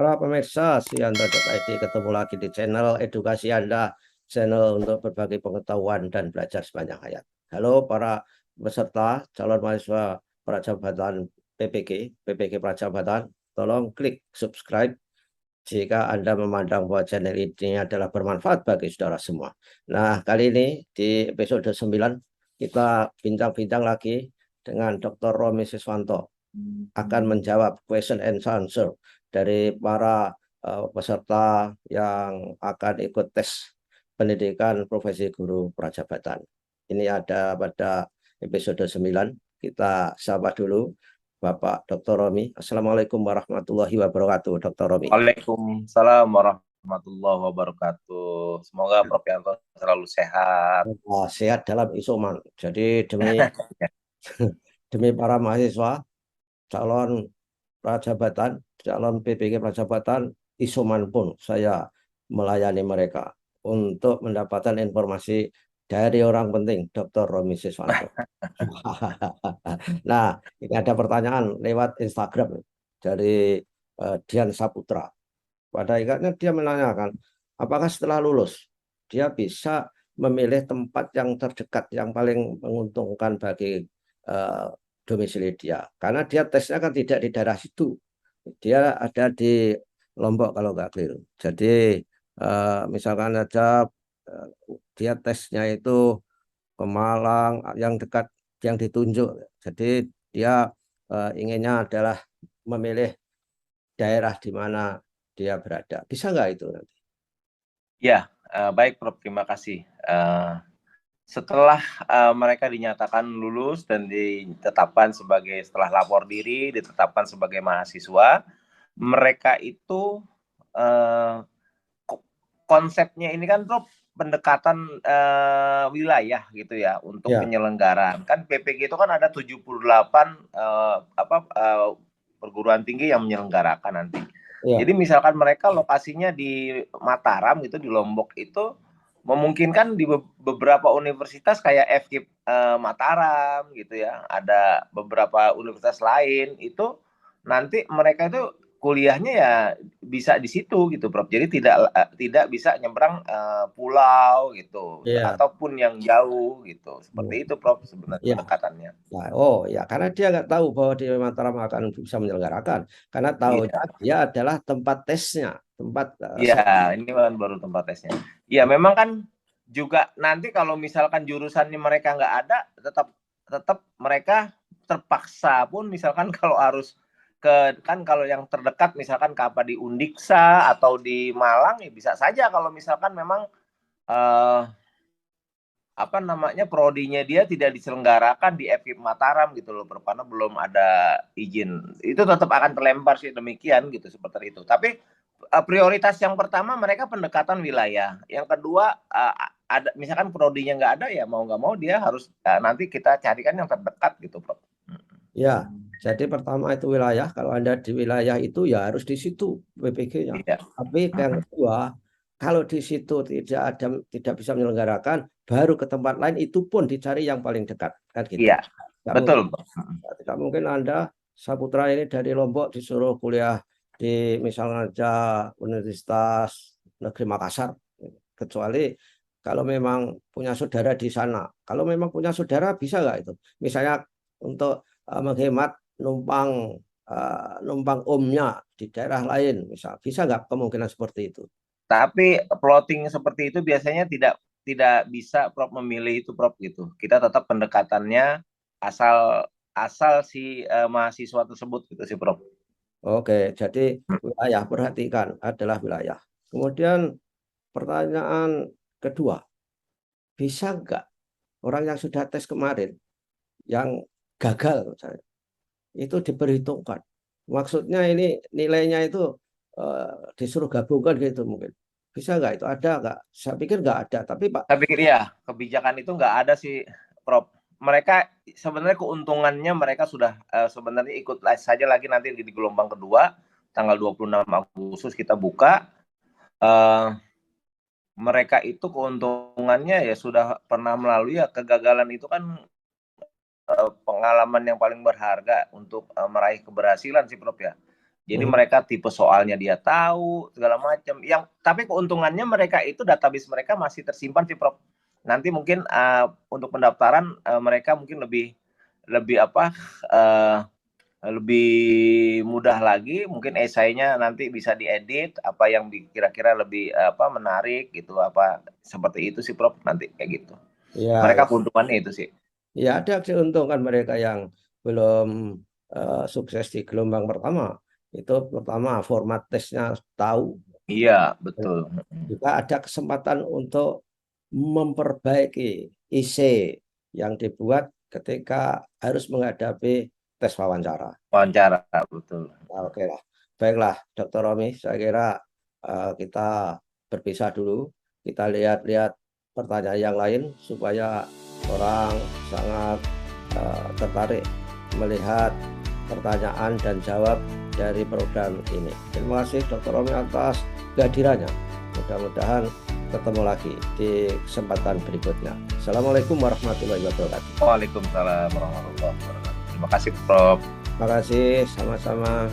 para pemirsa Sianto.id, ketemu lagi di channel edukasi Anda, channel untuk berbagi pengetahuan dan belajar sepanjang hayat. Halo para peserta calon mahasiswa Prajabatan PPG Prajabatan, tolong klik subscribe jika Anda memandang bahwa channel ini adalah bermanfaat bagi saudara semua. Nah, kali ini di episode 9 kita bincang-bincang lagi dengan Dr. Romi Siswanto, akan menjawab question and answer dari para peserta yang akan ikut tes pendidikan profesi guru Prajabatan. Ini ada pada episode 9. Kita sapa dulu Bapak Dr. Romi. Assalamualaikum warahmatullahi wabarakatuh, Dr. Romi. Waalaikumsalam warahmatullahi wabarakatuh. Semoga Prof Yanto selalu sehat. Sehat dalam isoman. Jadi demi para mahasiswa calon Prajabatan, calon PPG Prajabatan, isoman pun saya melayani mereka untuk mendapatkan informasi dari orang penting, Dr. Romi Siswanto. Nah, ini ada pertanyaan lewat Instagram dari Dian Saputra. Pada ingatnya dia menanyakan, apakah setelah lulus dia bisa memilih tempat yang terdekat, yang paling menguntungkan bagi domisili dia. Karena dia tesnya kan tidak di daerah situ. Dia ada di Lombok kalau nggak keliru. Jadi misalkan aja dia tesnya itu ke Malang, yang dekat, yang ditunjuk. Jadi dia inginnya adalah memilih daerah di mana dia berada. Bisa nggak itu nanti? Ya, baik Prof, terima kasih. Setelah mereka dinyatakan lulus dan ditetapkan sebagai, setelah lapor diri, ditetapkan sebagai mahasiswa, mereka itu konsepnya ini kan Prof, pendekatan wilayah gitu ya untuk Ya, penyelenggaraan. Kan PPG itu kan ada 78 perguruan tinggi yang menyelenggarakan nanti. ya, Jadi misalkan mereka lokasinya di Mataram gitu, di Lombok itu memungkinkan di beberapa universitas kayak FKIP Mataram gitu ya. Ada beberapa universitas lain itu nanti mereka itu kuliahnya ya bisa di situ gitu, Prof. Jadi tidak bisa nyebrang pulau gitu ya. ataupun yang jauh gitu. Seperti itu, Prof, sebenarnya Ya. pendekatannya. Nah, oh ya, karena dia nggak tahu bahwa di Mataram akan bisa menyelenggarakan, karena tahunya Iya. dia adalah tempat tesnya, tempat Iya, ini kan baru tempat tesnya. Iya, memang kan juga nanti kalau misalkan jurusannya mereka nggak ada, tetap tetap mereka terpaksa pun misalkan kalau harus ke, kan kalau yang terdekat misalkan ke apa di Undiksa atau di Malang ya bisa saja kalau misalkan memang eh, apa namanya prodinya dia tidak diselenggarakan di FKIP Mataram gitu loh, karena belum ada izin. Itu tetap akan terlempar sih demikian gitu, seperti itu. Tapi prioritas yang pertama mereka pendekatan wilayah. Yang kedua ada misalkan prodinya nggak ada ya mau nggak mau dia harus nanti kita carikan yang terdekat gitu, Prof. ya. Jadi pertama itu wilayah, kalau Anda di wilayah itu ya harus di situ PPG-nya. Iya. Tapi yang kedua, kalau di situ tidak bisa menyelenggarakan, baru ke tempat lain itu pun dicari yang paling dekat, kan gitu. Iya, Nggak betul, mungkin, Prof. tidak mungkin Anda Saputra ini dari Lombok disuruh kuliah di misalnya aja Universitas Negeri Makassar, kecuali kalau memang punya saudara di sana. Kalau memang punya saudara bisa nggak itu? Misalnya untuk menghemat numpang numpang omnya di daerah lain, misal bisa nggak kemungkinan seperti itu? Tapi plotting seperti itu biasanya tidak tidak bisa Prof memilih itu, Prof, gitu. Kita tetap pendekatannya asal asal si mahasiswa tersebut gitu sih, Prof. Oke, jadi wilayah perhatikan adalah wilayah. Kemudian pertanyaan kedua, bisa nggak orang yang sudah tes kemarin, yang gagal misalnya, itu diperhitungkan? Maksudnya ini nilainya itu disuruh gabungkan gitu mungkin. Bisa nggak itu? Ada nggak? Saya pikir nggak ada. Tapi Pak, Saya pikir ya kebijakan itu nggak ada sih, Prof. Mereka sebenarnya keuntungannya mereka sudah sebenarnya ikut saja lagi nanti di gelombang kedua tanggal 26 Agustus kita buka. Uh, Mereka itu keuntungannya ya sudah pernah melalui ya kegagalan itu kan pengalaman yang paling berharga untuk meraih keberhasilan sih, Prof ya. Jadi mereka tipe soalnya dia tahu segala macam. Tapi keuntungannya mereka itu database mereka masih tersimpan sih Prof. Nanti mungkin untuk pendaftaran mereka mungkin lebih lebih mudah lagi. Mungkin esainya nanti bisa diedit apa yang kira-kira lebih menarik gitu, seperti itu sih Prof, nanti kayak gitu. Ya, Mereka keuntungannya itu sih. ya ada keuntungan mereka yang belum sukses di gelombang pertama. Itu pertama format tesnya tahu. Iya, betul. Juga ada kesempatan untuk memperbaiki IC yang dibuat ketika harus menghadapi tes wawancara. Wawancara, betul. Oke lah. Baiklah, Dr. Romi, saya kira kita berpisah dulu. Kita lihat-lihat pertanyaan yang lain supaya orang sangat tertarik melihat pertanyaan dan jawab dari program ini. Terima kasih Dr. Romi atas kehadirannya. Mudah-mudahan ketemu lagi di kesempatan berikutnya. Assalamualaikum warahmatullahi wabarakatuh. Waalaikumsalam warahmatullahi wabarakatuh. Terima kasih Prof. Terima kasih, sama-sama.